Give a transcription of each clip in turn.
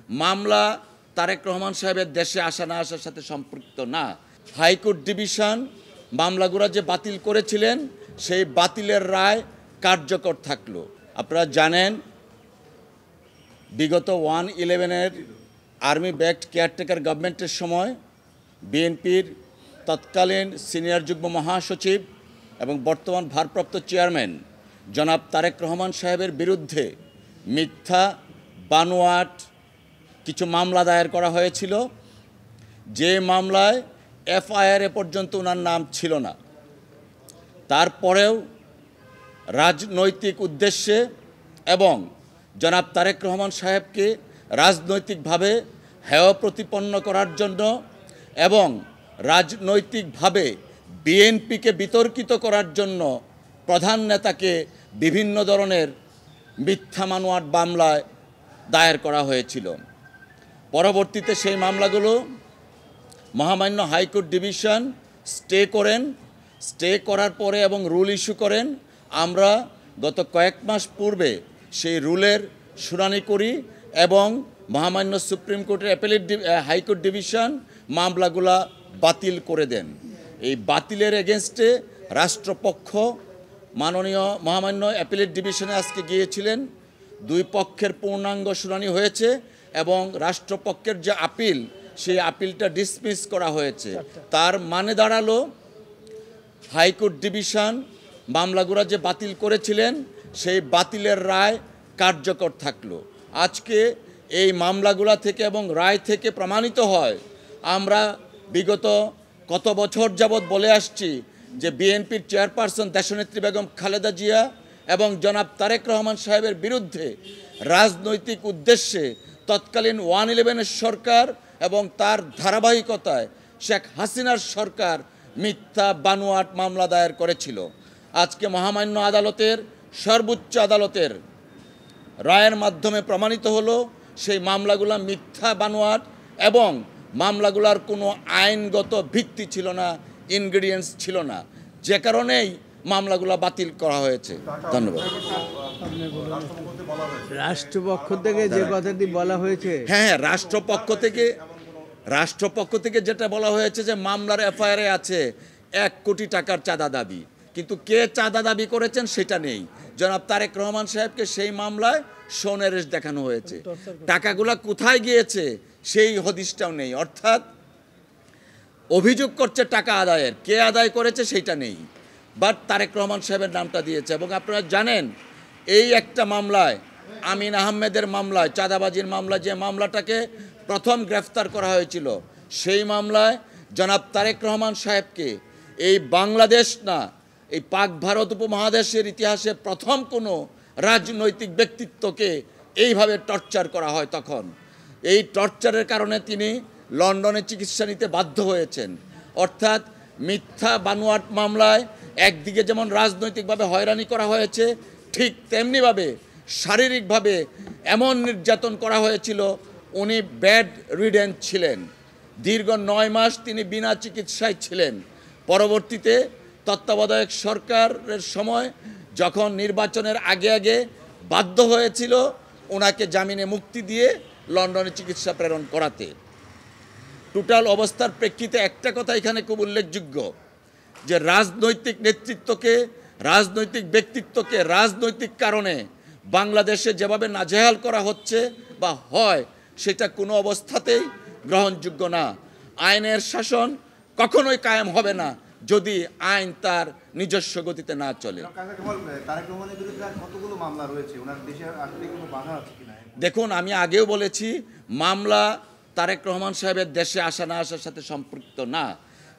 মামলা তারেক রহমান সাহেবের দেশে আসা না আসার সাথে সম্পৃক্ত না। হাইকোর্ট ডিভিশন মামলাগুলো যে বাতিল করেছিলেন সেই বাতিলের রায় কার্যকর থাকলো। আপনারা জানেন বিগত 1/11-এর আর্মি ব্যাকড কেয়ারটেকার গভর্নমেন্টের সময় বিএনপির তৎকালীন সিনিয়র যুগ্ম মহাসচিব এবং বর্তমান ভারপ্রাপ্ত চেয়ারম্যান জনাব তারেক রহমান সাহেবের বিরুদ্ধে মিথ্যা বানোয়াট কিছু মামলা দায়ের করা হয়েছিল, যে মামলায় এফআইআর পর্যন্ত ওনার নাম ছিল না। তারপরেও রাজনৈতিক উদ্দেশ্যে এবং জনাব তারেক রহমান সাহেবকে রাজনৈতিকভাবে হেয় প্রতিপন্ন করার জন্য এবং রাজনৈতিকভাবে বিএনপিকে বিতর্কিত করার জন্য প্রধান নেতাকে বিভিন্ন ধরনের মিথ্যা বানোয়াট মামলায় দায়ের করা হয়েছিল। পরবর্তীতে সেই মামলাগুলো মহামান্য হাইকোর্ট ডিভিশন স্টে করেন। স্টে করার পরে এবং রুল ইস্যু করেন। আমরা গত কয়েক মাস পূর্বে সেই রুলের শুনানি করি এবং মহামান্য সুপ্রিম কোর্টের হাইকোর্ট ডিভিশন মামলাগুলা বাতিল করে দেন। এই বাতিলের এগেনস্টে রাষ্ট্রপক্ষ মাননীয় মহামান্য অ্যাপিলেট ডিভিশনে আজকে গিয়েছিলেন। দুই পক্ষের পূর্ণাঙ্গ শুনানি হয়েছে এবং রাষ্ট্রপক্ষের যে আপিল সেই আপিলটা ডিসমিস করা হয়েছে। তার মানে দাঁড়ালো হাইকোর্ট ডিভিশন মামলাগুলো যে বাতিল করেছিলেন সেই বাতিলের রায় কার্যকর থাকলো। আজকে এই মামলাগুলো থেকে এবং রায় থেকে প্রমাণিত হয় আমরা বিগত কত বছর যাবৎ বলে আসছি যে বিএনপির চেয়ারপারসন দেশনেত্রী বেগম খালেদা জিয়া এবং জনাব তারেক রহমান সাহেবের বিরুদ্ধে রাজনৈতিক উদ্দেশ্যে তৎকালীন 1/11-এর সরকার এবং তার ধারাবাহিকতায় শেখ হাসিনার সরকার মিথ্যা বানোয়াট মামলা দায়ের করেছিল। আজকে মহামান্য আদালতের সর্বোচ্চ আদালতের রায়ের মাধ্যমে প্রমাণিত হলো সেই মামলাগুলো মিথ্যা বানোয়াট এবং মামলাগুলোর কোনো আইনগত ভিত্তি ছিল না, ইনগ্রেডিয়েন্টস ছিল না, যে কারণেই মামলাগুলো বাতিল করা হয়েছে। ধন্যবাদ। রাষ্ট্রপক্ষ থেকে যে কথাটি বলা হয়েছে, হ্যাঁ, রাষ্ট্রপক্ষ থেকে যেটা বলা হয়েছে যে মামলার এফআইআর আছে 1 কোটি টাকার চাঁদা দাবি, কিন্তু কে চাঁদা দাবি করেছেন সেটা নেই। জনাব তারেক রহমান সাহেবকে সেই মামলায় সোনেরেশ দেখানো হয়েছে, টাকাগুলা কোথায় গিয়েছে সেই হদিশটাও নেই। অর্থাৎ অভিযোগ করছে টাকা আদায়ের, কে আদায় করেছে সেটা নেই, বাট তারেক রহমান সাহেবের নামটা দিয়েছে। এবং আপনারা জানেন এই একটা মামলায় আমিন আহমেদের মামলায়, চাঁদাবাজির মামলা, যে মামলাটাকে প্রথম গ্রেফতার করা হয়েছিল, সেই মামলায় জনাব তারেক রহমান সাহেবকে এই বাংলাদেশ না এই পাক ভারত উপমহাদেশের ইতিহাসে প্রথম কোনো রাজনৈতিক ব্যক্তিত্বকে এইভাবে টর্চার করা হয়। তখন এই টর্চারের কারণে তিনি লন্ডনে চিকিৎসা নিতে বাধ্য হয়েছেন। অর্থাৎ মিথ্যা বানোয়াট মামলায় একদিকে যেমন রাজনৈতিকভাবে হয়রানি করা হয়েছে, ঠিক তেমনিভাবে শারীরিকভাবে এমন নির্যাতন করা হয়েছিল, উনি বেড রিডেন ছিলেন। দীর্ঘ 9 মাস তিনি বিনা চিকিৎসায় ছিলেন। পরবর্তীতে তত্ত্বাবধায়ক সরকারের সময় যখন নির্বাচনের আগে আগে বাধ্য হয়েছিল ওনাকে জামিনে মুক্তি দিয়ে লন্ডনে চিকিৎসা প্রেরণ করাতে। টোটাল অবস্থার প্রেক্ষিতে একটা কথা এখানে খুব উল্লেখযোগ্য যে রাজনৈতিক নেতৃত্বকে, রাজনৈতিক ব্যক্তিত্বকে রাজনৈতিক কারণে বাংলাদেশে যেভাবে নাজেহাল করা হচ্ছে বা হয় সেটা কোনো অবস্থাতেই গ্রহণযোগ্য না। আইনের শাসন কখনোই কায়েম হবে না যদি আইন তার নিজস্ব গতিতে না চলে। দেখুন, আমি আগেও বলেছি মামলা তারেক রহমান সাহেবের দেশে আসা না আসার সাথে সম্পৃক্ত না।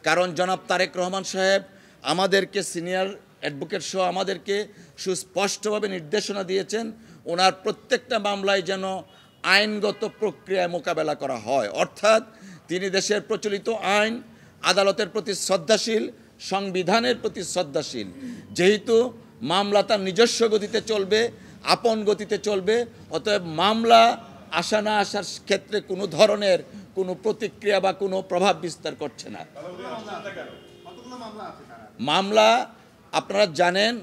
কারণ জনাব তারেক রহমান সাহেব আমাদেরকে, সিনিয়র অ্যাডভোকেট সহ আমাদেরকে সুস্পষ্টভাবে নির্দেশনা দিয়েছেন ওনার প্রত্যেকটা মামলায় যেন আইনগত প্রক্রিয়ায় মোকাবেলা করা হয়। অর্থাৎ তিনি দেশের প্রচলিত আইন, আদালতের প্রতি শ্রদ্ধাশীল, সংবিধানের প্রতি শ্রদ্ধাশীল। যেহেতু মামলা তার নিজস্ব গতিতে চলবে, আপন গতিতে চলবে, অতএব মামলা আসা না আসার ক্ষেত্রে কোনো ধরনের কোনো প্রতিক্রিয়া বা কোনো প্রভাব বিস্তার করছে না। মামলা আপনারা জানেন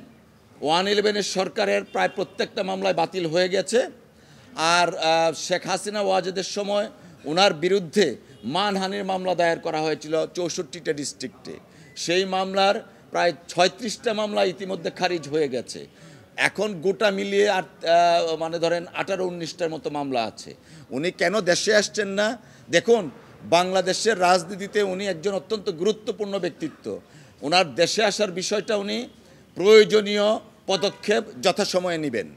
1/11-এর সরকারের প্রায় প্রত্যেকটা মামলায় বাতিল হয়ে গেছে। আর শেখ হাসিনা ওয়াজেদের সময় ওনার বিরুদ্ধে মানহানির মামলা দায়ের করা হয়েছিল 64টা ডিস্ট্রিক্টে। সেই মামলার প্রায় 36টা মামলা ইতিমধ্যে খারিজ হয়ে গেছে। এখন গোটা মিলিয়ে আর মানে ধরেন 18-19টার মতো মামলা আছে। উনি কেন দেশে আসছেন না? দেখুন, বাংলাদেশের রাজনীতিতে উনি একজন অত্যন্ত গুরুত্বপূর্ণ ব্যক্তিত্ব। ওনার দেশে আসার বিষয়টা উনি প্রয়োজনীয় পদক্ষেপ যথাসময়ে নেবেন।